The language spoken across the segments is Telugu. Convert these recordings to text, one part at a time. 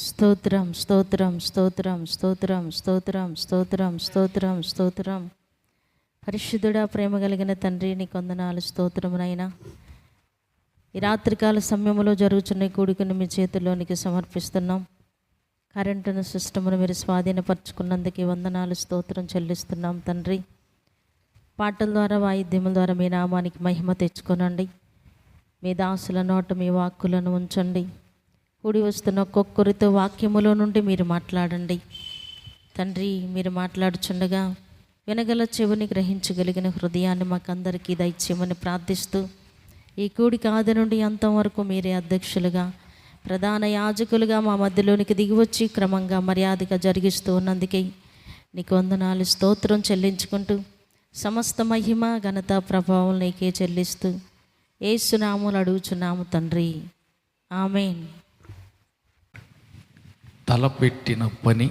స్తోత్రం స్తోత్రం స్తోత్రం స్తోత్రం స్తోత్రం స్తోత్రం స్తోత్రం స్తోత్రం. పరిశుద్ధుడా, ప్రేమ కలిగిన తండ్రి, నీ కొందనాలు స్తోత్రమునైనా. ఈ రాత్రికాల సమయంలో జరుగుతున్న కూడికను మీ చేతుల్లోనికి సమర్పిస్తున్నాం. కరెంటును సిస్టమును మీరు స్వాధీనపరచుకున్నందుకు వందనాలు, స్తోత్రం చెల్లిస్తున్నాం తండ్రి. పాటల ద్వారా, వాయిద్యముల ద్వారా మీ నామానికి మహిమ తెచ్చుకొనండి. మీ దాసుల నోట మీ వాక్కులను ఉంచండి. కూడి వస్తున్న ఒక్కొక్కరితో వాక్యములో నుండి మీరు మాట్లాడండి తండ్రి. మీరు మాట్లాడుచుండగా వినగల చెవిని, గ్రహించగలిగిన హృదయాన్ని మాకందరికీ దయచేయమని ప్రార్థిస్తూ, ఈ కూడిక ఆది నుండి అంతం వరకు మీరే అధ్యక్షులుగా, ప్రధాన యాజకులుగా మా మధ్యలోనికి దిగివచ్చి క్రమంగా మర్యాదగా జరిగిస్తూ ఉన్నందుకే నీకు వందనాలు, స్తోత్రం చెల్లించుకుంటూ, సమస్త మహిమ ఘనత ప్రభావం నీకే చెల్లిస్తూ యేసు నామములో అడుగుచున్నాము తండ్రి, ఆమేన్. తలపెట్టిన పని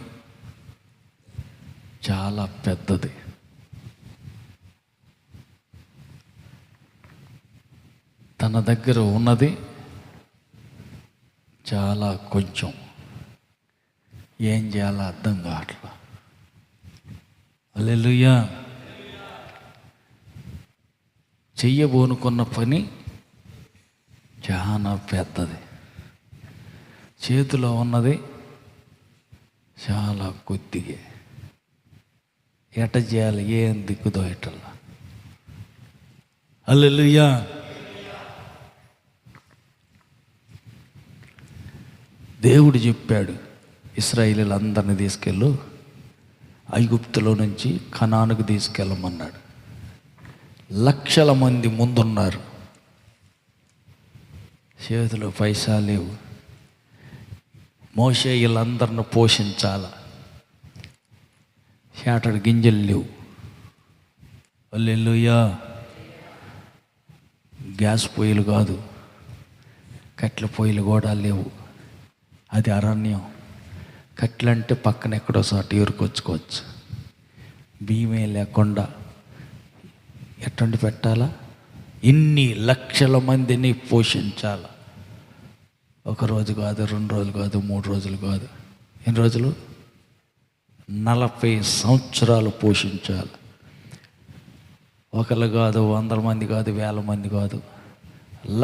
చాలా పెద్దది. తన దగ్గర ఉన్నది చాలా కొంచెం. ఏం చేయాలో అర్థం కావట్లా. హల్లెలూయా. చెయ్యబోనుకున్న పని చాలా పెద్దది. చేతిలో ఉన్నది చాలా కొద్దిగా. ఎట చేయాలి, ఏం దిక్కుదో ఎటల్లా. హల్లెలూయా. దేవుడు చెప్పాడు, ఇశ్రాయేలీయులందరినీ తీసుకెళ్ళు, ఐగుప్తులో నుంచి కనానుకు తీసుకెళ్ళమన్నాడు. లక్షల మంది ముందున్నారు, చేతిలో పైసా లేవు. మోషే వీళ్ళందరిని పోషించాల, చేటడు గింజలు లేవు. హల్లెలూయా. గ్యాస్ పొయ్యిలు కాదు, కట్టెల పొయ్యిలు కూడా లేవు. అది అరణ్యం. కట్టెలంటే పక్కన ఎక్కడో చోట ఏరుకొచ్చుకోవచ్చు. బియ్యమే లేకుండా ఎట్టండి పెట్టాలా? ఇన్ని లక్షల మందిని పోషించాల. ఒక రోజు కాదు, 2 రోజులు కాదు, 3 రోజులు కాదు. ఎన్ని రోజులు? 40 సంవత్సరాలు పోషించాలి. ఒకళ్ళు కాదు, 100 మంది కాదు, 1000 మంది కాదు,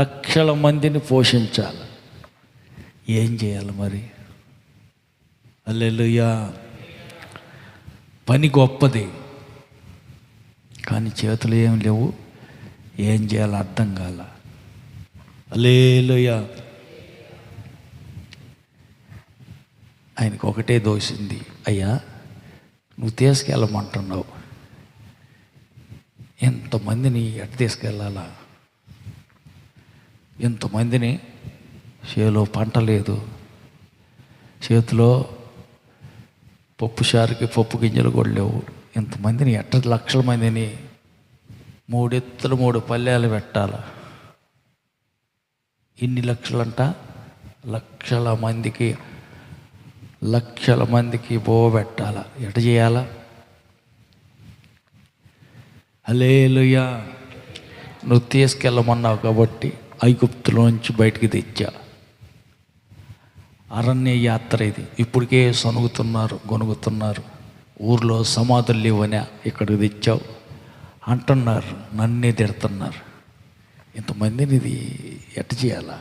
లక్షల మందిని పోషించాలి. ఏం చేయాలి మరి? హల్లెలూయా. పని గొప్పది, కానీ చేతులు ఏం లేవు. ఏం చేయాలో అర్థం కాల. హల్లెలూయా. ఆయనకు ఒకటే దోసింది, అయ్యా నువ్వు తీసుకెళ్ళమంటున్నావు, ఎంతమందిని ఎట్ట తీసుకెళ్ళాలా? ఎంతమందిని? చేలో పంట లేదు, చేతిలో పప్పు షారుకి పప్పు గింజలు కూడా లేవు. ఎంతమందిని, ఎట్ట లక్షల మందిని 3 ఎత్తులు 3 పల్లెలు పెట్టాల. ఇన్ని లక్షలంట, లక్షల మందికి పోబెట్టాల. ఎట చేయాలా? హల్లెలూయా. నువ్వు తీసుకెళ్ళమన్నావు కాబట్టి ఐగుప్తులోంచి బయటికి తెచ్చా. అరణ్య యాత్ర ఇది. ఇప్పటికే సనుగుతున్నారు, గొనుగుతున్నారు. ఊర్లో సమాధులు లేవనే ఇక్కడికి తెచ్చావు అంటున్నారు, నన్నే తిడుతున్నారు. ఇంతమందిని ఇది ఎట్ట చేయాలా?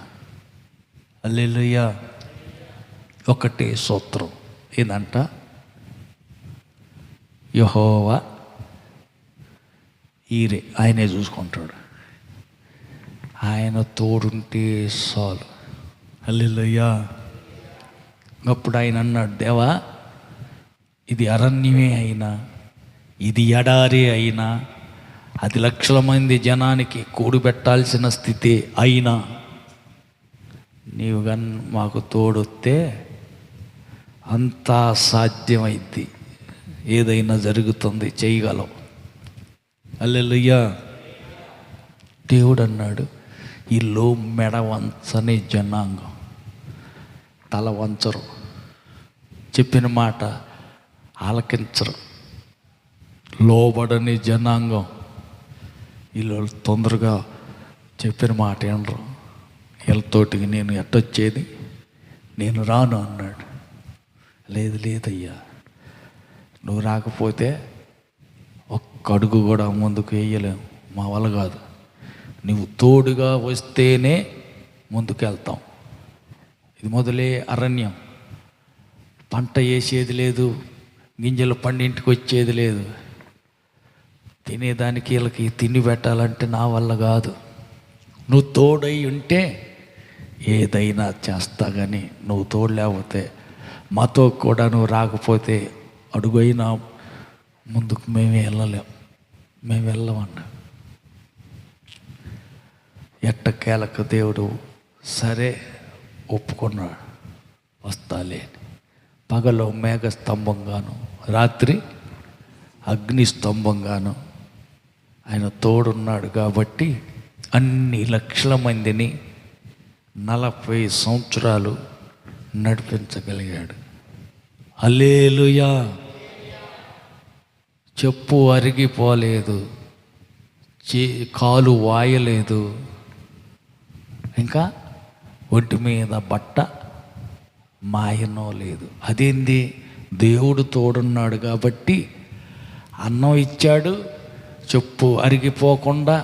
హల్లెలూయా. ఒకటే సూత్రం ఏందంట, యెహోవా ఈరే, ఆయనే చూసుకుంటాడు. ఆయన తోడుంటే చాలు. హల్లెలూయా. అప్పుడు ఆయన అన్నాడు, దేవా ఇది అరణ్యమే అయినా, ఇది ఎడారి అయినా, అది లక్షల మంది జనానికి కూడుబెట్టాల్సిన స్థితి అయినా, నీవు కానీ మాకు తోడొస్తే అంతా సాధ్యమైద్ది, ఏదైనా జరుగుతుంది, చేయగలవు. హల్లెలూయా. దేవుడు అన్నాడు, వీళ్ళు మెడ వంచని జనాంగం, తల వంచరు, చెప్పిన మాట ఆలకించరు, లోబడని జనాంగం. వీళ్ళు తొందరగా చెప్పిన మాట వినరు. వీళ్ళతోటికి నేను ఎట్టొచ్చేది, నేను రాను అన్నాడు. లేదయ్యా, నువ్వు రాకపోతే ఒక్క అడుగు కూడా ముందుకు వేయలేము, మా వల్ల కాదు. నువ్వు తోడుగా వస్తేనే ముందుకెళ్తాం. ఇది మొదలే అరణ్యం, పంట వేసేది లేదు, గింజలు పండింటికి వచ్చేది లేదు. తినేదానికి వీళ్ళకి తిండి పెట్టాలంటే నా వల్ల కాదు. నువ్వు తోడై ఉంటే ఏదైనా చేస్తా, కానీ నువ్వు తోడు లేకపోతే, మాతో కూడా నువ్వు రాకపోతే అడుగైనా ముందుకు మేము వెళ్ళమన్నా. ఎట్టకేలకు దేవుడు సరే ఒప్పుకున్నాడు, వస్తాలే. పగలు మేఘ స్తంభంగాను, రాత్రి అగ్ని స్తంభంగాను ఆయన తోడున్నాడు కాబట్టి అన్ని లక్షల మందిని 40 సంవత్సరాలు నడిపించగలిగాడు. హల్లెలూయా. చెప్పు అరిగిపోలేదు, కాలు వాయలేదు, ఇంకా ఒంటి మీద బట్ట మాయనో లేదు. అదేంది? దేవుడు తోడున్నాడు కాబట్టి అన్నం ఇచ్చాడు, చెప్పు అరిగిపోకుండా,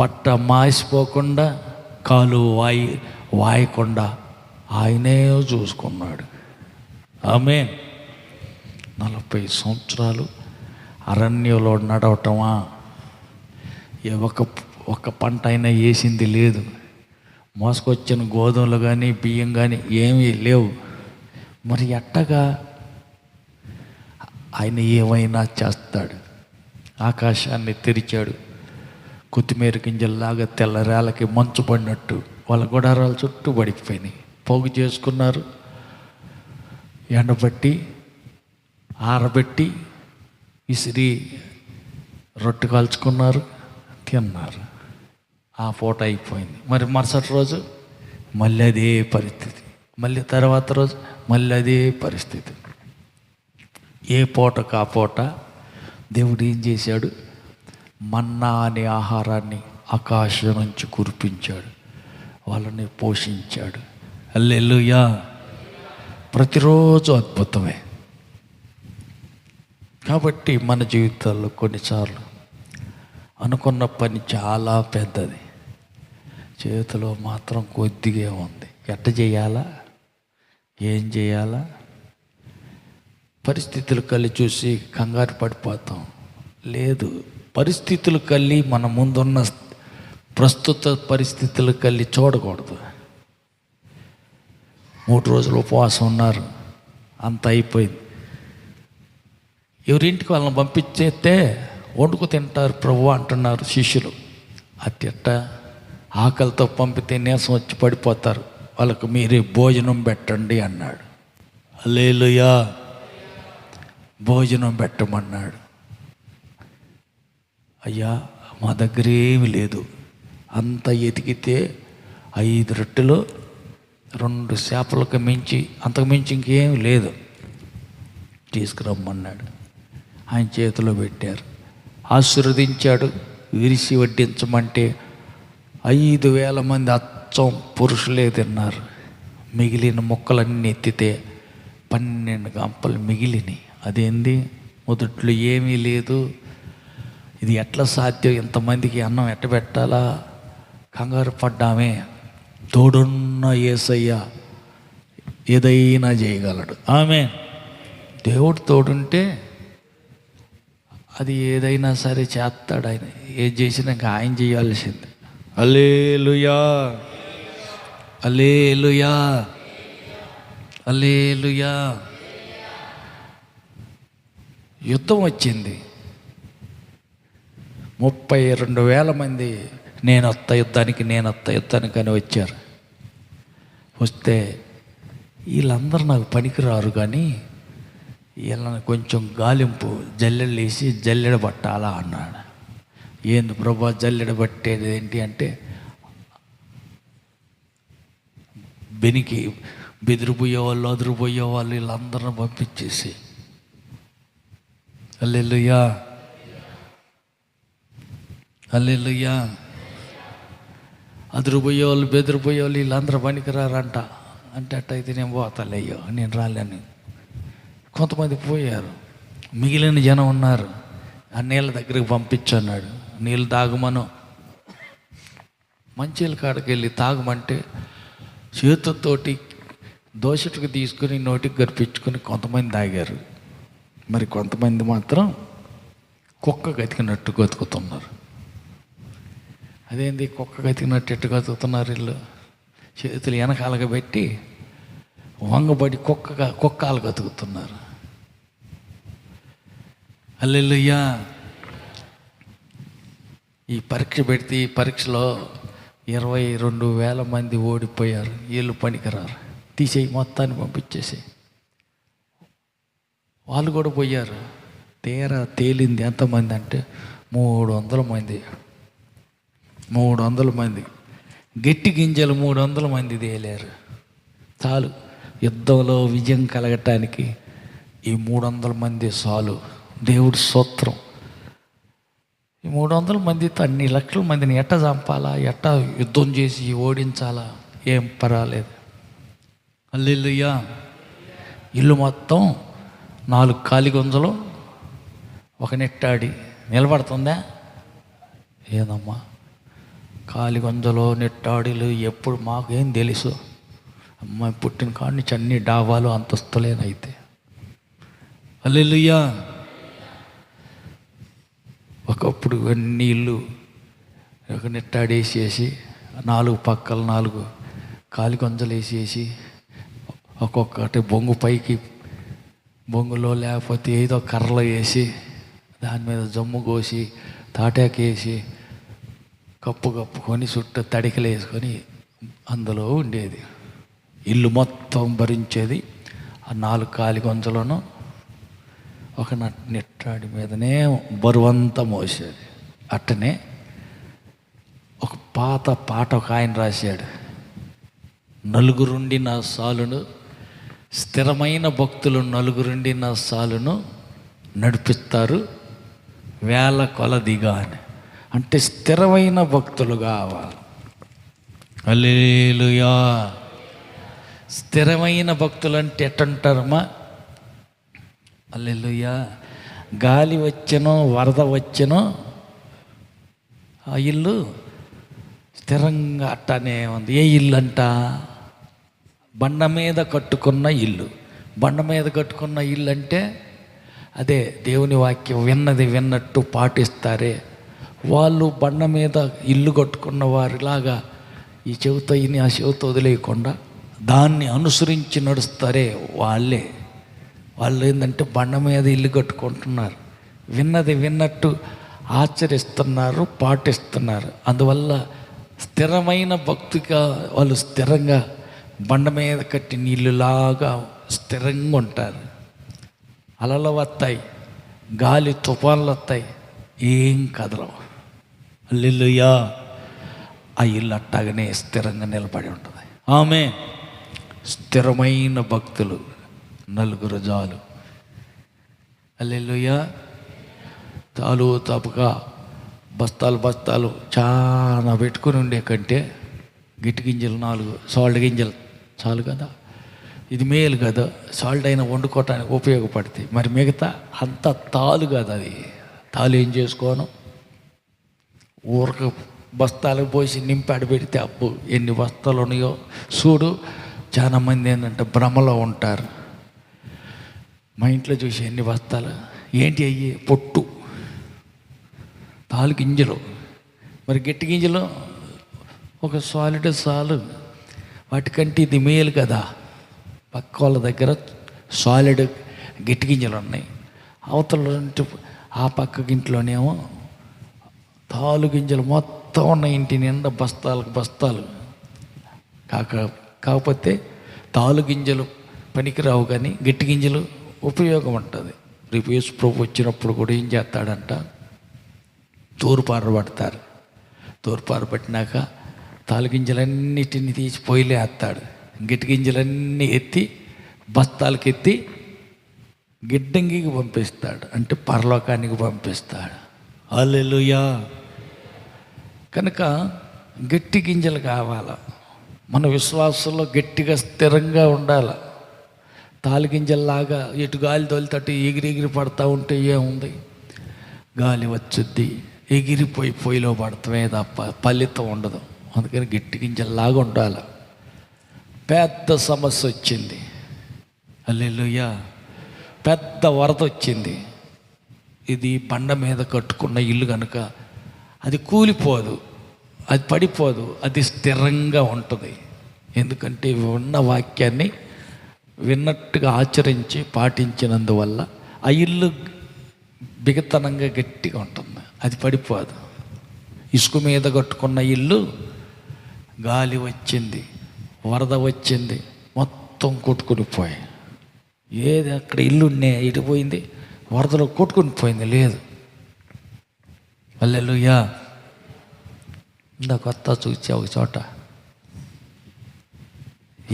బట్ట మాసిపోకుండా, కాలు వాయకుండా ఆయనే చూసుకున్నాడు. ఆమేన్. 40 సంవత్సరాలు అరణ్యంలో నడవటమా? ఒక పంట అయినా వేసింది లేదు. మోసుకొచ్చిన గోధుమలు కానీ బియ్యం కానీ ఏమీ లేవు. మరి ఎట్టగా ఆయన ఏమైనా చేస్తాడు. ఆకాశాన్ని తెరిచాడు, కొత్తిమీర గింజల్లాగా తెల్లరేళ్ళకి మంచు పడినట్టు వాళ్ళ గుడారాలు చుట్టూ పడిపోయినాయి. పోగు చేసుకున్నారు, ఎండబట్టి ఆరబెట్టి విసిరి రొట్టె కాల్చుకున్నారు, తిన్నారు. ఆ పూట అయిపోయింది. మరి మరుసటి రోజు మళ్ళీ అదే పరిస్థితి, మళ్ళీ తర్వాత రోజు మళ్ళీ అదే పరిస్థితి. ఏ పూటకు ఆ పూట దేవుడు ఏం చేశాడు? మన్నా అనే ఆహారాన్ని ఆకాశం నుంచి కురిపించాడు, వాళ్ళని పోషించాడు. హల్లెలూయా. ప్రతిరోజు అద్భుతమే. కాబట్టి మన జీవితాల్లో కొన్నిసార్లు అనుకున్న పని చాలా పెద్దది, చేతిలో మాత్రం కొద్దిగా ఉంది. ఎట్ట చేయాలా, ఏం చేయాలా? పరిస్థితులు కళ్ళి చూసి కంగారు పడిపోతాం. లేదు, పరిస్థితులు కళ్ళి మన ముందున్న ప్రస్తుత పరిస్థితులు కళ్ళి చూడకూడదు. 3 రోజులు ఉపవాసం ఉన్నారు, అంత అయిపోయింది. ఎవరింటికి వాళ్ళని పంపించేస్తే వండుకు తింటారు ప్రభు అంటున్నారు శిష్యులు. అట్ట ఆకలితో పంపితే నీరసం వచ్చి పడిపోతారు, వాళ్ళకు మీరే భోజనం పెట్టండి అన్నాడు. హల్లెలూయా. భోజనం పెట్టమన్నాడు. అయ్యా మా దగ్గర ఏమి లేదు, అంత ఎతికితే 5 రొట్టెలు 2 చేపలకు మించి, అంతకు మించి ఇంకేం లేదు, తీసుకురమ్మన్నాడు. ఆయన చేతిలో పెట్టారు, ఆశీర్వదించాడు, విరిసి వడ్డించమంటే 5,000 మంది అచ్చం పురుషులే తిన్నారు. మిగిలిన ముక్కలన్నీ ఎత్తితే 12 గంపలు మిగిలినాయి. అదేంది? మొదట్లో ఏమీ లేదు, ఇది ఎట్లా సాధ్యం, ఇంతమందికి అన్నం ఎట్ట పెట్టాలా? కంగారు పడ్డామే. తోడున్న యేసయ్య ఏదైనా చేయగలడు. ఆమేన్. దేవుడు తోడుంటే అది ఏదైనా సరే చేస్తాడు. ఆయన ఏది చేసినా ఇంకా ఆయన చేయాల్సింది. హల్లెలూయా, హల్లెలూయా, హల్లెలూయా. యుద్ధం వచ్చింది, 32,000 మంది నేనొత్త యుద్ధానికి అని వచ్చారు. వస్తే వీళ్ళందరూ నాకు పనికిరారు, కానీ వీళ్ళని కొంచెం గాలింపు జల్లెడలు వేసి జల్లెడ పట్టాలా అన్నాడు. ఏంది ప్రభా జల్లెడ పట్టేది ఏంటి అంటే, బెదిరిపోయే వాళ్ళు అదిరిపోయే వాళ్ళు వీళ్ళందరిని పంపించేసి. హల్లెలూయా, హల్లెలూయా. అదిరిపోయే వాళ్ళు బెదిరిపోయే వాళ్ళు వీళ్ళందరూ పనికిరారంట. అంటే అట్టయితే నేను పోతాలేయ్యో, నేను రాలేను. కొంతమంది పోయారు, మిగిలిన జనం ఉన్నారు. ఆ నీళ్ళ దగ్గరికి పంపించన్నాడు. నీళ్ళు తాగమను. మంచినీళ్ళ కాడికి వెళ్ళి తాగమంటే చేతుతోటి దోశటికి తీసుకుని నోటికి గర్పించుకొని కొంతమంది తాగారు. మరి కొంతమంది మాత్రం కుక్క గతికినట్టు గతుకుతున్నారు. అదేంది కుక్క గతికినట్టు ఎట్టు గతుకుతున్నారు? వీళ్ళు చేతులు వెనకాలగా పెట్టి వంగబడి కుక్కలు గతుకుతున్నారు. హల్లెలూయా. ఈ పరీక్ష పెడితే ఈ పరీక్షలో 22,000 మంది ఓడిపోయారు. వీళ్ళు పనికిరారు, తీసేయి, మొత్తాన్ని పంపించేసి. వాళ్ళు కూడా పోయారు. తీరా తేలింది ఎంతమంది అంటే 300 మంది. 300 మంది గట్టి గింజలు 300 మంది తేలారు. చాలు, యుద్ధంలో విజయం కలగటానికి ఈ 300 మంది చాలు. దేవుడి స్తోత్రం. ఈ 300 మందితో అన్ని లక్షల మందిని ఎట్ట చంపాలా, ఎట్ట యుద్ధం చేసి ఓడించాలా, ఏం పర్వాలేదు. హల్లెలూయా. ఇల్లు మొత్తం 4 ఖాళీ గుంజలు, ఒక నెట్టాడి నిలబడుతుందా? ఏదమ్మా ఖాళీ గుంజలు, నెట్టాడిలు ఎప్పుడు మాకేం తెలుసు? అమ్మాయి పుట్టిన కాడి నుంచి అన్ని డాబాలు అంతస్తులేనైతే. హల్లెలూయా. ఒకప్పుడు అన్ని ఇల్లు ఒక నెట్టాడేసేసి 4 పక్కల 4 ఖాళీ గుంజలు వేసేసి ఒక్కొక్కటి బొంగు పైకి, బొంగులో లేకపోతే ఏదో కర్రలో వేసి దాని మీద జమ్ము కోసి తాటాకేసి కప్పుకొని చుట్టూ తడికలు వేసుకొని అందులో ఉండేది. ఇల్లు మొత్తం భరించేది ఆ 4 ఖాళీ గుంజలను ఒక నెట్టాడి మీదనే బరువంతా మోసేది. అట్టనే ఒక పాత పాట ఒక ఆయన రాశాడు. నలుగురుండి నా సాలును, స్థిరమైన భక్తులు నలుగురుండి నా సాలును నడిపిస్తారు వేల కొలదిగా అని. అంటే స్థిరమైన భక్తులు కావాలి. హల్లెలూయా. స్థిరమైన భక్తులు అంటే ఎట్టంటారమ్మా? హల్లెలూయా. గాలి వచ్చెనో వరద వచ్చెనో ఆ ఇల్లు స్థిరంగా అట్టనే ఉంది. ఏ ఇల్లు అంట? బండ మీద కట్టుకున్న ఇల్లు. బండ మీద కట్టుకున్న ఇల్లు అంటే అదే దేవుని వాక్యం విన్నది విన్నట్టు పాటిస్తారే వాళ్ళు. బండ మీద ఇల్లు కట్టుకున్న వారిలాగా ఈ చెవితో ఇని ఆ చెవితో వదిలేయకుండా దాన్ని అనుసరించి నడుస్తారే వాళ్ళు ఏంటంటే బండ మీద ఇల్లు కట్టుకుంటున్నారు, విన్నది విన్నట్టు ఆచరిస్తున్నారు, పాటిస్తున్నారు. అందువల్ల స్థిరమైన భక్తిగా వాళ్ళు స్థిరంగా బండ మీద కట్టిన ఇల్లులాగా స్థిరంగా ఉంటారు. అలలు వస్తాయి, గాలి తుఫాన్లు వస్తాయి, ఏం కదలవు. హల్లెలూయా. ఆ ఇల్లు అట్టాగనే స్థిరంగా నిలబడి ఉంటుంది. ఆమె స్థిరమైన భక్తులు నలుగురు చాలు. హల్లెలూయా. చాలు తప్పక బస్తాలు చాలా పెట్టుకుని ఉండే కంటే గిట్టి గింజలు 4 సాల్ట్ గింజలు చాలు కదా. ఇది మేలు కదా, సాల్ట్ అయినా వండుకోవటానికి ఉపయోగపడుతుంది. మరి మిగతా అంత తాలు కదా. అది తాలు ఏం చేసుకోను, ఊరక బస్తాలకు పోసి నింపాడు పెడితే అప్పు ఎన్ని బస్తాలు ఉన్నాయో చూడు. చాలా మంది ఏంటంటే భ్రమలో ఉంటారు. మా ఇంట్లో చూసి ఎన్ని బస్తాలు ఏంటి అయ్యి పొట్టు తాలు గింజలు. మరి గట్టి గింజలు ఒక సాలిడ్ సాలు, వాటికంటే ఇది మేలు కదా. పక్క వాళ్ళ దగ్గర సాలిడ్ గట్టి గింజలు ఉన్నాయి, అవతల ఆ పక్క ఇంట్లోనేమో తాలు గింజలు మొత్తం ఉన్నాయి. ఇంటి నిండా బస్తాలు కాకపోతే తాలు గింజలు పనికిరావు, కానీ గట్టి గింజలు ఉపయోగం ఉంటుంది. రేపు యేసు ప్రభు వచ్చినప్పుడు కూడా ఏం చేస్తాడంట, తూర్పార పడతారు. తూర్పార పట్టినాక తాలు గింజలన్నిటిని తీసి పొయ్యిలే వేస్తాడు. గిట్టి గింజలన్నీ ఎత్తి బస్తాలకి ఎత్తి గిడ్డంగికి పంపిస్తాడు, అంటే పరలోకానికి పంపిస్తాడు. హల్లెలూయా. కనుక గట్టి గింజలు కావాలి. మన విశ్వాసంలో గట్టిగా స్థిరంగా ఉండాలి. తాలిగింజల్లాగా ఎటు గాలి తోలితట్టు ఎగిరి పడతా ఉంటే ఏముంది? గాలి వచ్చుద్ది, ఎగిరిపోయి పొయ్యిలో పడతామే తప్ప ఫలితం ఉండదు. అందుకని గట్టి గింజల్లాగా ఉండాలి. పెద్ద సమస్య వచ్చింది. హల్లెలూయా. పెద్ద వరద వచ్చింది. ఇది బండ మీద కట్టుకున్న ఇల్లు కనుక అది కూలిపోదు, అది పడిపోదు, అది స్థిరంగా ఉంటుంది. ఎందుకంటే ఉన్న వాక్యాన్ని విన్నట్టుగా ఆచరించి పాటించినందువల్ల ఆ ఇల్లు బిగతనంగా గట్టిగా ఉంటుంది, అది పడిపోదు. ఇసుక మీద కట్టుకున్న ఇల్లు గాలి వచ్చింది, వరద వచ్చింది, మొత్తం కొట్టుకుని పోయాయి. ఏది అక్కడ ఇల్లు ఇటు పోయింది, వరదలో కొట్టుకుని పోయింది లేదు. హల్లెలూయా. ఇందా కొత్త చూసా ఒక చోట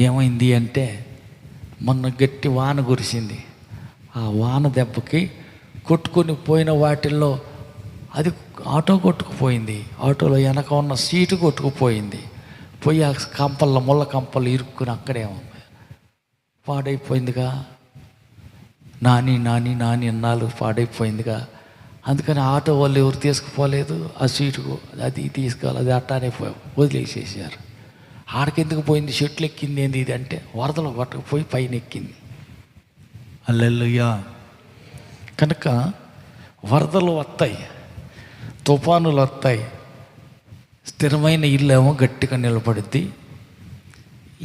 ఏమైంది అంటే, మొన్న గట్టి వాన కురిసింది. ఆ వాన దెబ్బకి కొట్టుకొని పోయిన వాటిల్లో అది ఆటో కొట్టుకుపోయింది. ఆటోలో వెనక ఉన్న సీటు కొట్టుకుపోయింది. పోయి ఆ కంపల్లో ముళ్ళ కంపలు ఇరుక్కుని అక్కడే ఉంది. పాడైపోయిందిగా. నాని నాని నాని అన్నాళ్ళు పాడైపోయిందిగా. అందుకని ఆటో వాళ్ళు ఎవరు తీసుకుపోలేదు. ఆ సీటుకు అది తీసుకోవాలి, అది అట్టానే వదిలేసేసారు. ఆడకెందుకు పోయింది? చెట్లు ఎక్కింది ఏంది ఇది అంటే వరదలు పట్టుకుపోయి పైన ఎక్కింది. హల్లెలూయా. కనుక వరదలు వస్తాయి, తుఫానులు వస్తాయి, స్థిరమైన ఇల్లు ఏమో గట్టిగా నిలబడుద్ది.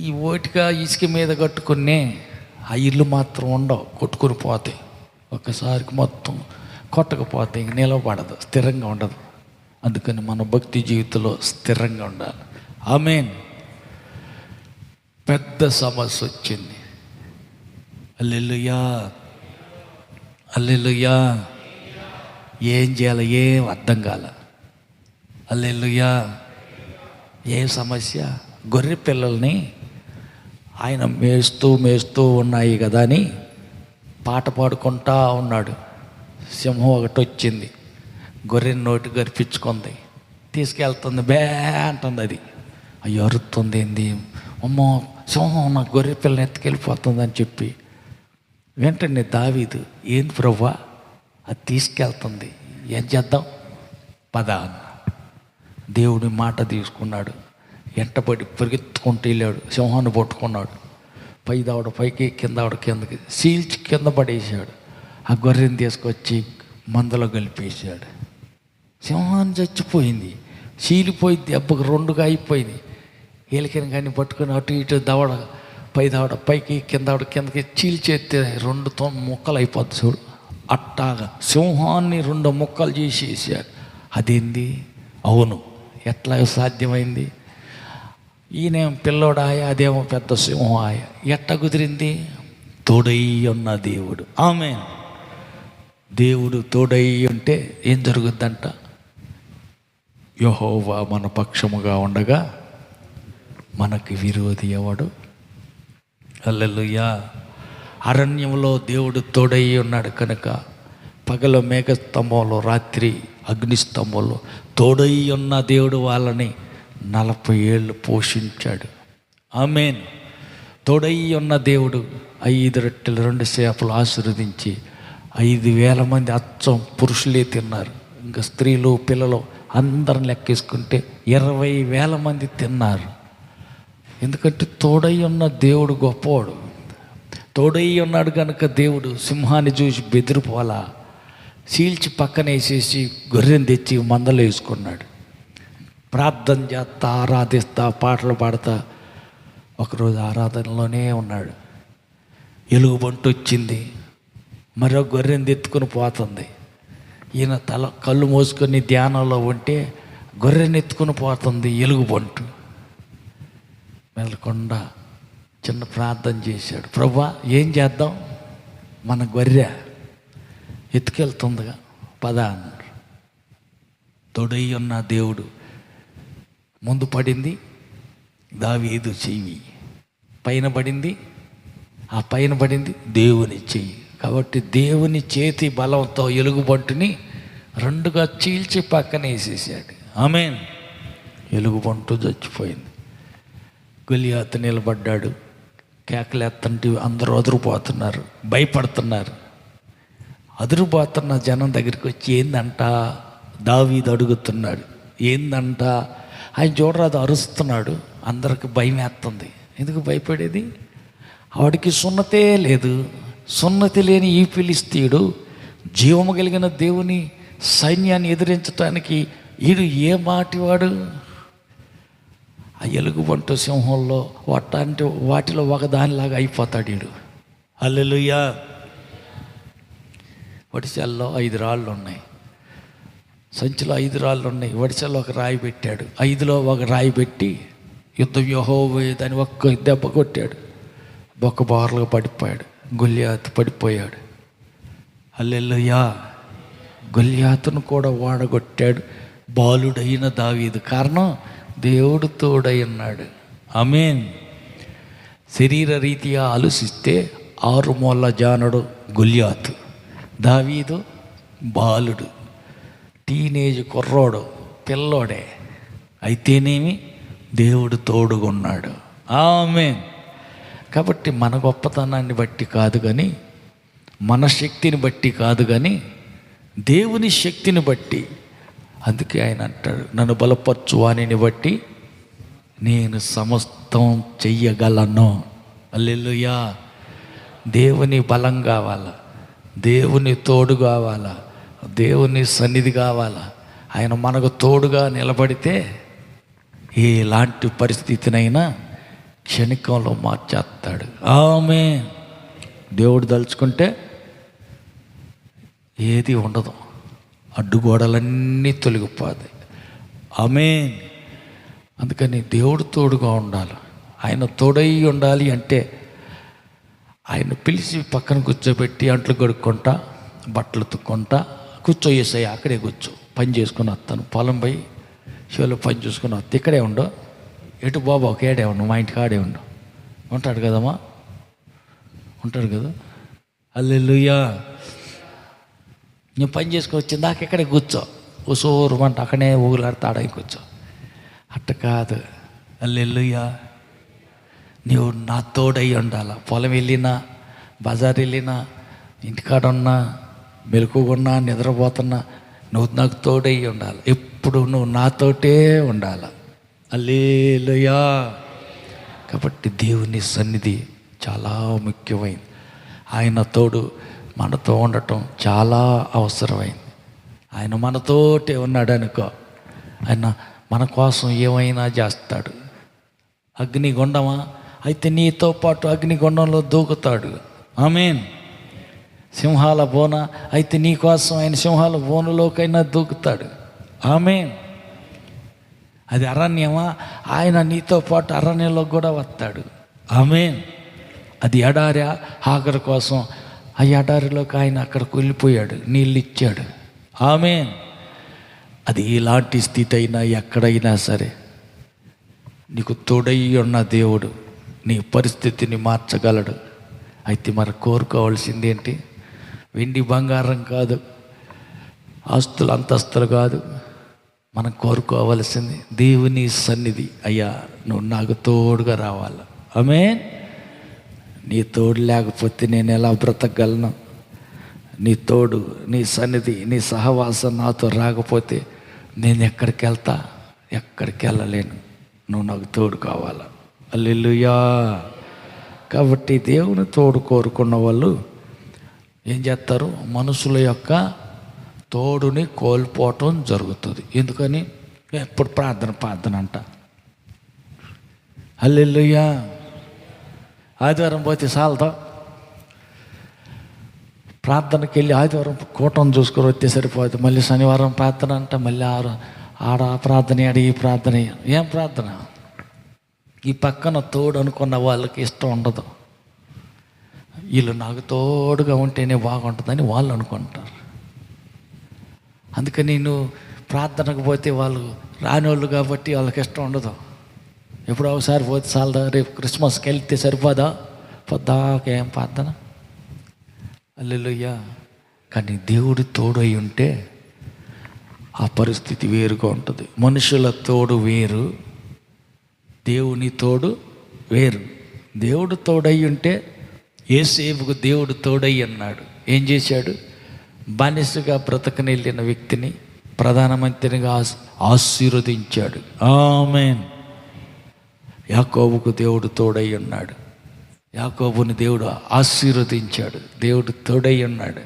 ఈ ఓటిగా ఇసుక మీద కట్టుకునే ఆ ఇల్లు మాత్రం ఉండవు, కొట్టుకుని పోతాయి. ఒక్కసారికి మొత్తం కొట్టకపోతాయి, ఇంక నిలబడదు, స్థిరంగా ఉండదు. అందుకని మన భక్తి జీవితంలో స్థిరంగా ఉండాలి. ఆమేన్. పెద్ద సమస్య వచ్చింది. హల్లెలూయా, హల్లెలూయా. ఏం చేయాలి? ఏం అర్థం కాల. హల్లెలూయా. ఏం సమస్య? గొర్రె పిల్లల్ని ఆయన మేస్తూ ఉన్నాయి కదా అని పాట పాడుకుంటా ఉన్నాడు. సింహం ఒకటి వచ్చింది, గొర్రెని నోటి గరిపించుకుంది, తీసుకెళ్తుంది, బే అంటుంది. అది అయ్యో అరుతుంది, ఏంది అమ్మో సింహం నా గొర్రె పిల్లని ఎత్తుకెళ్ళిపోతుంది అని చెప్పి వెంటనే దావీదు, ఏంది ప్రభువా అది తీసుకెళ్తుంది, ఏం చేద్దాం పద అన్న. దేవుడి మాట తీసుకున్నాడు, ఎంటబడి పరిగెత్తుకుంటూ వెళ్ళాడు, సింహాన్ని పట్టుకున్నాడు. పై దావడ పైకి, కింద ఆవిడ కిందకి, సీల్చి కింద పడేసాడు. ఆ గొర్రెని తీసుకొచ్చి మందలో కలిపేసాడు. సింహాన్ని చచ్చిపోయింది, చీలిపోయి దెబ్బకు రెండుగా అయిపోయింది. ఏలికని కానీ పట్టుకొని అటు ఇటు దవడ, పై దవడ పైకి, కింద ఆవిడ కిందకి చీల్చేస్తే 2 ముక్కలు అయిపోద్ది చూడు. అట్టాగా సింహాన్ని 2 ముక్కలు చేసేసాడు. అదేంది? అవును, ఎట్లా సాధ్యమైంది? ఈయనేం పిల్లోడాయ, అదేమో పెద్ద సింహాయ. ఎట్ట కుదిరింది? తోడై ఉన్న దేవుడు. ఆమేన్. దేవుడు తోడై ఉంటే ఏం జరుగుద్దంట? యెహోవా మన పక్షముగా ఉండగా మనకి విరోధి ఎవడు? హల్లెలూయా. అరణ్యంలో దేవుడు తోడై ఉన్నాడు కనుక పగల మేఘస్తంభంలో, రాత్రి అగ్నిస్తంభంలో తోడై ఉన్న దేవుడు వాళ్ళని 40 ఏళ్ళు పోషించాడు. ఆమేన్. తోడై ఉన్న దేవుడు 5 రొట్టెలు 2 చేపలు ఆశీర్వదించి 5,000 మంది అచ్చం పురుషులే తిన్నారు. ఇంకా స్త్రీలు పిల్లలు అందరిని లెక్కేసుకుంటే 20,000 మంది తిన్నారు. ఎందుకంటే తోడై ఉన్న దేవుడు గొప్పవాడు. తోడై ఉన్నాడు కనుక దేవుడు సింహాన్ని చూసి బెదిరిపోలా, చీల్చి పక్కన వేసేసి గొర్రెని తెచ్చి మందలో వేసుకున్నాడు. ప్రార్థన చేస్తా, ఆరాధిస్తా, పాటలు పాడతా ఒకరోజు ఆరాధనలోనే ఉన్నాడు. ఎలుగుబంటి వచ్చింది, మరో గొర్రెని ఎత్తుకుని పోతుంది. ఈయన కళ్ళు మోసుకొని ధ్యానంలో ఉంటే గొర్రెని ఎత్తుకుని పోతుంది ఎలుగుబంటు. మెల్లకుండా చిన్న ప్రార్థన చేశాడు, ప్రభువా ఏం చేద్దాం, మన గొర్రె ఎత్తుకెళ్తుందిగా పద అన్నాడు. తోడై ఉన్న దేవుడు ముందు పడింది దావీదు చెయ్యి, పైన పడింది, ఆ పైన పడింది దేవుని చెయ్యి. కాబట్టి దేవుని చేతి బలంతో ఎలుగుబంటుని 2గా చీల్చి పక్కన వేసేసాడు. ఆమేన్. ఎలుగుబంటు చచ్చిపోయింది. గొలియాతు నిలబడ్డాడు, కేకలేస్తుంటే అందరూ అదిరిపోతున్నారు, భయపడుతున్నారు. అదిరిపోతున్న జనం దగ్గరికి వచ్చి ఏందంట దావీదు అడుగుతున్నాడు, ఏందంట. ఆయన చూడరాదు అరుస్తున్నాడు, అందరికి భయం వేస్తుంది. ఎందుకు భయపడేది? వాడికి సున్నతే లేదు. సున్నతి లేని ఈ ఫిలిష్తీయుడు జీవము కలిగిన దేవుని సైన్యాన్ని ఎదిరించడానికి వీడు ఏ మాటివాడు? ఆ ఎలుగుబంటు సింహంలో వాటిలో ఒకదానిలాగా అయిపోతాడు వీడు. హల్లెలూయా. వడిసెల్లో 5 రాళ్ళు ఉన్నాయి, సంచిలో 5 రాళ్ళు ఉన్నాయి. వడిసెల్లో ఒక రాయి పెట్టాడు, 5లో ఒక రాయి పెట్టి యుద్ధం యెహోవా దాన్ని ఒక్క దెబ్బ కొట్టాడు. బొక్క బారులుగా పడిపోయాడు. గొల్యాతు పడిపోయాడు. హల్లెలూయా. గొల్యాతును కూడా వాడగొట్టాడు బాలుడైన దావీదు. కారణం దేవుడు తోడై ఉన్నాడు. ఆమేన్. శరీర రీతిగా ఆలోచిస్తే 6 మూల జానుడు గొల్యాతు, దావీదు బాలుడు, టీనేజ్ కుర్రోడు, పిల్లోడే. అయితేనేమి దేవుడు తోడుగున్నాడు. ఆమేన్. కాబట్టి మన గొప్పతనాన్ని బట్టి కాదు కానీ, మన శక్తిని బట్టి కాదు కానీ, దేవుని శక్తిని బట్టి. అందుకే ఆయన అంటాడు, నన్ను బలపరచు వానిని బట్టి నేను సమస్తం చెయ్యగలను. హల్లెలూయా. దేవుని బలం కావాలా, దేవుని తోడు కావాలా, దేవుని సన్నిధి కావాలా. ఆయన మనకు తోడుగా నిలబడితే ఎలాంటి పరిస్థితినైనా క్షణికంలో మార్చేస్తాడు. ఆమేన్. దేవుడు తలుచుకుంటే ఏది ఉండదు, అడ్డుగోడలన్నీ తొలగిపోతాయి. ఆమేన్. అందుకని దేవుడు తోడుగా ఉండాలి. ఆయన తోడై ఉండాలి అంటే ఆయన పిలిచి పక్కన కూర్చోబెట్టి అంట్లు కడుక్కుంటా, బట్టలు తుక్కుంటా, కూర్చోయేసాయి అక్కడే కూర్చో, పని చేసుకుని వస్తాను. పొలం పోయి షోలో పని చూసుకుని వస్తా. ఇక్కడే ఉండవు, ఎటు బాబా ఒకేడే ఉండవు, మా ఇంటికి ఆడే ఉండవు. ఉంటాడు కదమ్మా, ఉంటాడు కదా. హల్లెలూయా. నేను పని చేసుకొని వచ్చింది దాకా ఇక్కడే కూర్చో, ఓసోరు మంట అక్కడే ఊగులాడతాడని కూర్చో. అట్ట కాదు. హల్లెలూయా. నీవు నా తోడై ఉండాల. పొలం వెళ్ళినా, బజార్ వెళ్ళినా, ఇంటికాడ ఉన్నా, మెలకుగున్నా, నిద్రపోతున్నా, నువ్వు నాకు తోడై ఉండాలి. ఎప్పుడు నువ్వు నాతోటే ఉండాల. హల్లెలూయా. కాబట్టి దేవుని సన్నిధి చాలా ముఖ్యమైంది. ఆయన తోడు మనతో ఉండటం చాలా అవసరమైంది. ఆయన మనతోటే ఉన్నాడు అనుకో, ఆయన మన కోసం ఏమైనా చేస్తాడు. అగ్నిగుండమా అయితే నీతో పాటు అగ్నిగుండంలో దూకుతాడు. ఆమేన్. సింహాల బోన అయితే నీ కోసం ఆయన సింహాల బోనులోకైనా దూకుతాడు. ఆమేన్. అది అరణ్యమా, ఆయన నీతో పాటు అరణ్యంలో కూడా వస్తాడు. ఆమేన్. అది ఎడారి, ఆఖరి కోసం ఆ ఎడారిలోకి ఆయన అక్కడికి వెళ్ళిపోయాడు, నీళ్ళు ఇచ్చాడు. ఆమేన్. అది ఎలాంటి స్థితి అయినా ఎక్కడైనా సరే నీకు తోడై ఉన్న దేవుడు నీ పరిస్థితిని మార్చగలడు. అయితే మరి కోరుకోవాల్సింది ఏంటి? వెండి బంగారం కాదు, ఆస్తులు అంతస్తులు కాదు. మనం కోరుకోవలసింది దేవుని సన్నిధి. అయ్యా నువ్వు నాకు తోడుగా రావాలి. ఆమేన్. నీ తోడు లేకపోతే నేను ఎలా బ్రతకగలను? నీ తోడు, నీ సన్నిధి, నీ సహవాసం నాతో రాకపోతే నేను ఎక్కడికి వెళ్తా? ఎక్కడికి వెళ్ళలేను. నువ్వు నాకు తోడు కావాలా. హల్లెలూయా. కాబట్టి దేవుని తోడు కోరుకున్న వాళ్ళు ఏం చేస్తారు? మనుషుల యొక్క తోడుని కోల్పోవటం జరుగుతుంది. ఎందుకని? ఎప్పుడు ప్రార్థన అంట. హల్లెలూయా. ఆదివారం పోతే చాలదా? ప్రార్థనకి వెళ్ళి ఆదివారం కూటం చూసుకొని వస్తే సరిపోతుంది. మళ్ళీ శనివారం ప్రార్థన అంట, మళ్ళీ ఆడ ప్రార్థన, ఆడ ఈ ప్రార్థన. ఏం ప్రార్థన? ఈ పక్కన తోడు అనుకున్న వాళ్ళకి ఇష్టం ఉండదు. వీళ్ళు నాకు తోడుగా ఉంటేనే బాగుంటుందని వాళ్ళు అనుకుంటారు. అందుకని నువ్వు ప్రార్థనకు పోతే వాళ్ళు రానివాళ్ళు కాబట్టి వాళ్ళకి ఇష్టం ఉండదు. ఎప్పుడో ఒకసారి పోతే చాలదా? రేపు క్రిస్మస్కి వెళ్తే సరిపోదా? పొద్దాక ఏం ప్రార్థన? హల్లెలూయా. కానీ దేవుడి తోడు అయి ఉంటే ఆ పరిస్థితి వేరుగా ఉంటుంది. మనుషుల తోడు వేరు, దేవుని తోడు వేరు. దేవుడు తోడై ఉంటే యోసేపుకు దేవుడు తోడై అన్నాడు. ఏం చేశాడు? బానిసగా బ్రతకనెళ్ళిన వ్యక్తిని ప్రధానమంత్రిగా ఆశీర్వదించాడు. ఆమేన్. యాకోబుకు దేవుడు తోడై ఉన్నాడు. యాకోబుని దేవుడు ఆశీర్వదించాడు. దేవుడు తోడై ఉన్నాడు.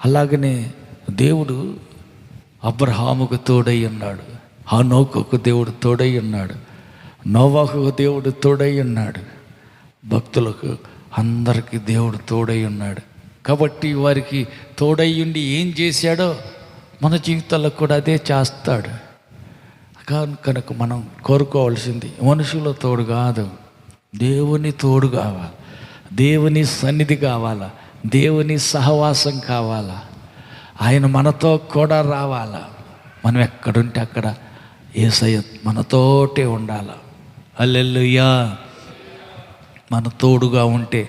అలాగనే దేవుడు అబ్రహాముకు తోడై ఉన్నాడు. హనోకుకు దేవుడు తోడై ఉన్నాడు. నోవాహుకు దేవుడు తోడై ఉన్నాడు. భక్తులకు అందరికీ దేవుడు తోడై ఉన్నాడు. కాబట్టి వారికి తోడై ఉండి ఏం చేశాడో మన జీవితాల్లో కూడా అదే చేస్తాడు. కనుక మనం కోరుకోవాల్సింది మనుషుల తోడు కాదు, దేవుని తోడు కావాలి, దేవుని సన్నిధి కావాలా, దేవుని సహవాసం కావాలా, ఆయన మనతో కూడా రావాలా. మనం ఎక్కడుంటే అక్కడ యేసయ్య మనతోటే ఉండాలి. హల్లెలూయా. మన తోడుగా ఉంటే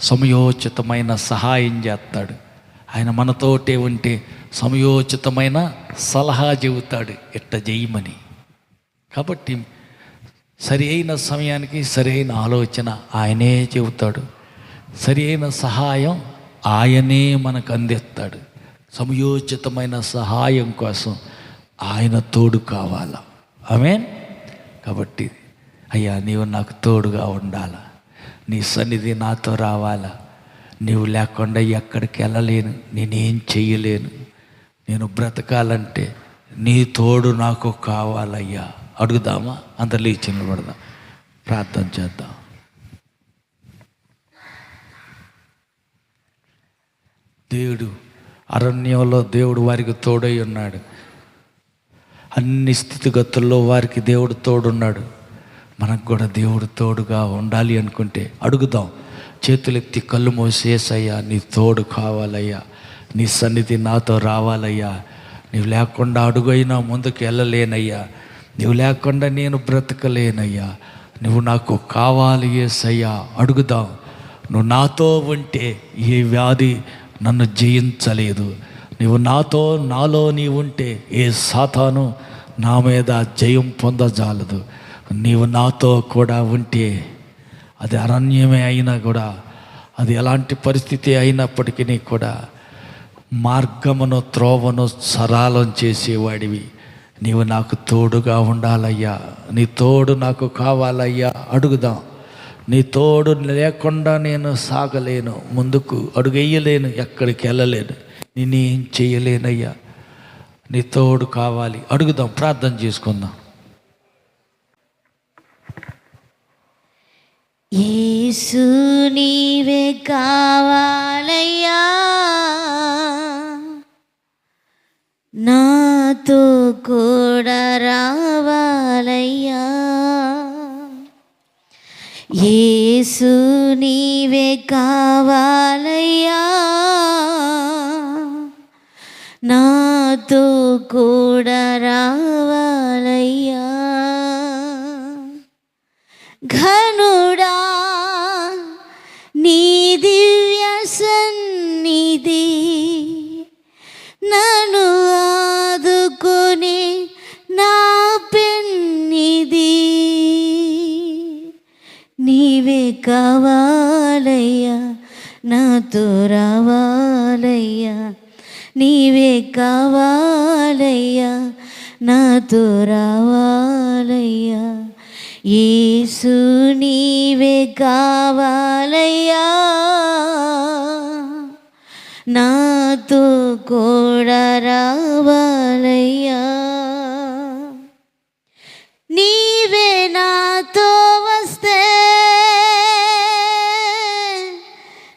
సమయోచితమైన సహాయం చేస్తాడు. ఆయన మనతోటే ఉంటే సమయోచితమైన సలహా చెబుతాడు, ఎట్ట చేయమని. కాబట్టి సరి అయిన సమయానికి సరి అయిన ఆలోచన ఆయనే చెబుతాడు. సరి అయిన సహాయం ఆయనే మనకు అందిస్తాడు. సమయోచితమైన సహాయం కోసం ఆయన తోడు కావాలా. ఆమేన్. కాబట్టి అయ్యా నీవు నాకు తోడుగా ఉండాలా, నీ సన్నిధి నాతో రావాలా. నీవు లేకుండా ఎక్కడికి వెళ్ళలేను, నేనేం చెయ్యలేను. నేను బ్రతకాలంటే నీ తోడు నాకు కావాలయ్యా. అడుగుదామా? అందరు లేచి నిలబడదాం, ప్రార్థన చేద్దాం. దేవుడు అరణ్యంలో దేవుడు వారికి తోడై ఉన్నాడు. అన్ని స్థితిగతుల్లో వారికి దేవుడు తోడున్నాడు. మనకు కూడా దేవుడు తోడుగా ఉండాలి అనుకుంటే అడుగుదాం. చేతులెత్తి కళ్ళు మూసి, యేసయ్యా నీ తోడు కావాలయ్యా, నీ సన్నిధి నాతో రావాలయ్యా. నీవు లేకుండా అడుగైనా ముందుకు వెళ్ళలేనయ్యా, నీవు లేకుండా నేను బ్రతకలేనయ్యా, నువ్వు నాకు కావాలి యేసయ్యా. అడుగుదాం. నువ్వు నాతో ఉంటే ఏ వ్యాధి నన్ను జయించలేదు. నువ్వు నాలో నీవు ఉంటే ఏ సాతాను నా మీద జయం పొందజాలదు. నీవు నాతో కూడా ఉంటే అది అరణ్యమే అయినా కూడా, అది ఎలాంటి పరిస్థితి అయినప్పటికీ కూడా మార్గమును త్రోవను సరళం చేసేవాడివి. నీవు నాకు తోడుగా ఉండాలయ్యా, నీ తోడు నాకు కావాలయ్యా. అడుగుదాం. నీ తోడు లేకుండా నేను సాగలేను, ముందుకు అడుగెయ్యలేను, ఎక్కడికి వెళ్ళలేను, నేనేం చేయలేనయ్యా. నీ తోడు కావాలి. అడుగుదాం, ప్రార్థన చేసుకుందాం. యేసు నీవే కావాలయ్యా, నాతో కూడా రావాలయ్యా. యేసు నీవే కావాలయ్యా, నాతో కూడా రావాలయ్యా. ఘనుడా నీ దివ్య సన్నిధి నన్ను ఆదుకుని నా పెన్నిధి. నీవే కావాలయ్యా, నాతో రావాలయ్యా. నీవే కావాలయ్యా, నాతో రావాలయ్యా. యేసు నీవే కావాలయ్యా, నాతో కూడా రావాలయ్యా. నీవే నాతో వస్తే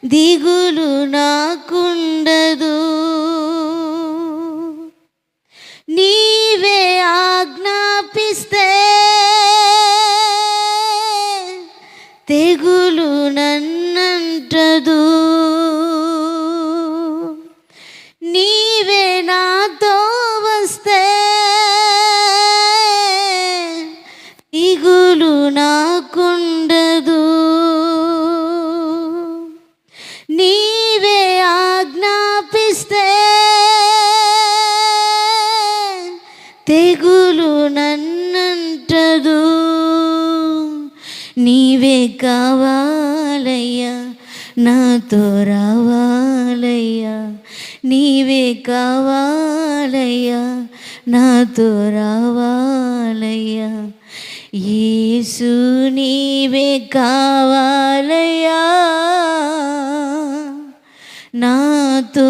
దిగులు నాకుండదు. నీవే ఆజ్ఞాపిస్తే తెగులు నన్నంటదు. నీవే నాతో వస్తే దిగులు నాకుండదు. నీవే ఆజ్ఞా నాతో రావాలయ్యా, నీవే కావాలయ్యా, నాతో రావాలయ్యా, యేసు నీవే కావాలయ్యా, నాతో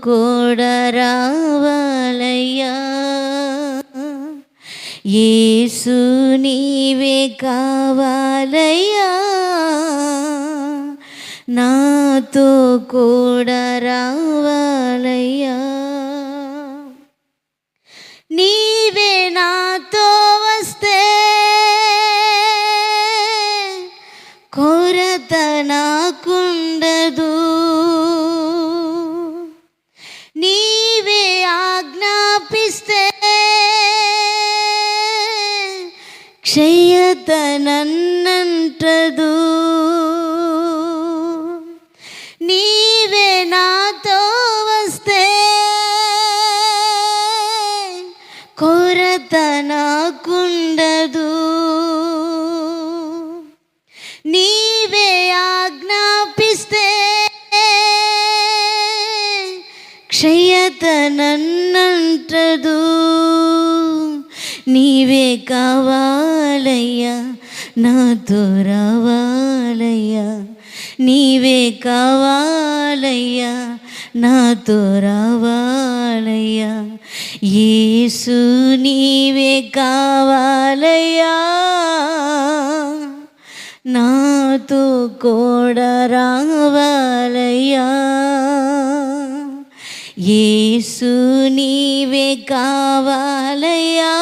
కూడా రావాలయ్యా, యేసు నీవే కావాలయ్యా, నాతో కూడా రావాలయ్యా, నీవే నాతో వస్తే కొరత నాకుండదు, నీవే ఆజ్ఞాపిస్తే క్షయత నన్నంటదు, నీవే నాతో వస్తే కొరత నాకుండదు, నీవే ఆజ్ఞాపిస్తే క్షయత నన్నంటదు, నీవే కావాలయ్యా, నాతో రావాలయ్యా, నీవే కావాలయ్యా, నాతో రావాలయ్యా, యేసు నీవే కావాలయ్యా, నాతో కూడా రావాలయ్యా, యేసు నీవే కావాలయ్యా,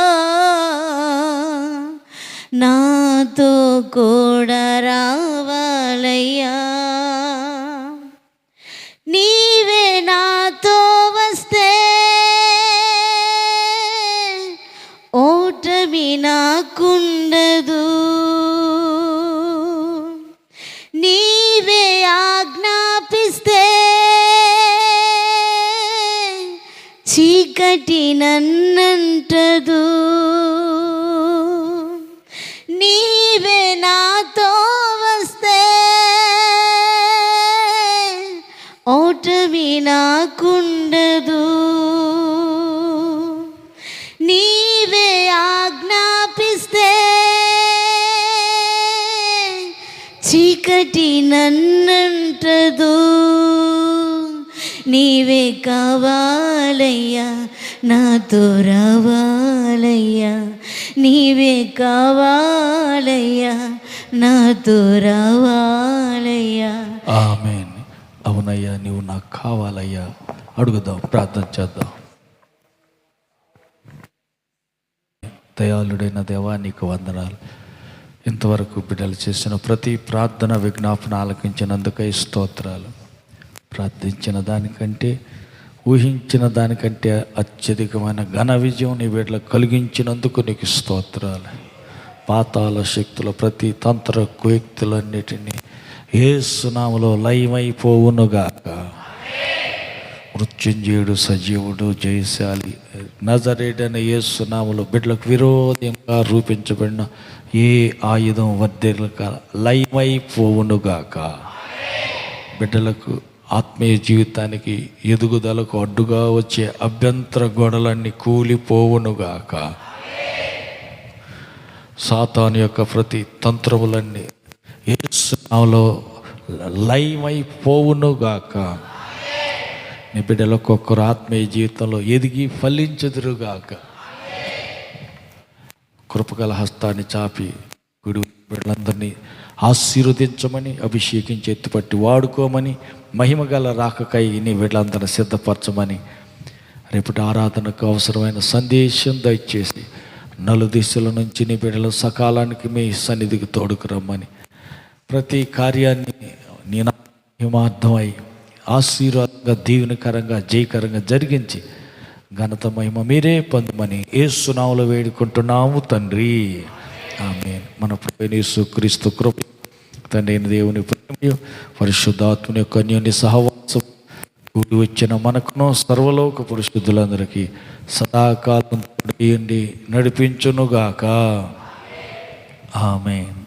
నాతో కూడా రావాలయ్యా, నీవే నాతో వస్తే ఓటమి నాకుండదు, నీవే ఆజ్ఞాపిస్తే చీకటి నన్నంటదు, నీవే నాతో వస్తే ఓటమి నాకుండదు, నీవే ఆజ్ఞాపిస్తే చీకటి నన్నంటదు, నీవే కావాలయ్యా, నాతో రావాలయ్యా, నీవే కావాలయ్యా, నాతో రావాలయ్యా. ఆమేన్. అవునయ్యా, నీవు నాకు కావాలయ్యా. అడుగుదాం, ప్రార్థన చేద్దాం. దయాళుడైన దేవా, నీకు వందనాలు. ఇంతవరకు బిడ్డలు చేసిన ప్రతి ప్రార్థన విజ్ఞాపన ఆలకించినందుకై స్తోత్రాలు. ప్రార్థించిన దానికంటే, ఊహించిన దానికంటే అత్యధికమైన ఘన విజయం నీ బిడ్డలకు కలిగించినందుకు నీకు స్తోత్రాలు. పాతాళ శక్తుల ప్రతి తంత్ర కుయుక్తులన్నిటినీ యేసు నామములో లయమైపోవునుగాక. మృత్యుంజయుడు, సజీవుడు, జయశాలి నజరేయుడైన యేసు నామములో బిడ్డలకు విరోధంగా రూపించబడిన ఏ ఆయుధం వర్ధిల్లక లయమైపోవునుగాక. బిడ్డలకు ఆత్మీయ జీవితానికి ఎదుగుదలకు అడ్డుగా వచ్చే అభ్యంతర గోడలన్నీ కూలిపోవునుగాక. సాతాను యొక్క ప్రతి తంత్రములన్నీ యేసు నామములో లయమైపోవునుగాక. నీ బిడ్డలు ఒక్కొక్కరు ఆత్మీయ జీవితంలో ఎదిగి ఫలించుదురుగాక. కృపగల హస్తాన్ని చాపి గుడి బిడ్డలందరినీ ఆశీర్వదించమని, అభిషేకించి ఎత్తుపట్టి వాడుకోమని, మహిమగల రాకకై నీ బిడ్డలందరినీ సిద్ధపరచమని, రేపటి ఆరాధనకు అవసరమైన సందేశం దయచేసి నలుదిశల నుంచి నీ బిడ్డల సకాలానికి మీ సన్నిధికి తోడుకు రమ్మని, ప్రతి కార్యాన్ని నీ మహిమార్థమై ఆశీర్వాదంగా, దీవెనకరంగా, జయకరంగా జరిగించి ఘనత మహిమ మీరే పొందమని యేసు నామములో వేడుకుంటున్నాము తండ్రి. ఆమేన్. మన ప్రభువైన యేసుక్రీస్తు కృప, తండ్రి అయిన దేవుని ప్రేమ, పరిశుద్ధాత్మని యొక్క అన్యోన్య సహవాసం కూడి వచ్చిన మనకును సర్వలోక పరిశుద్ధులందరికీ సదాకాలం నడిపించునుగాక. ఆమేన్.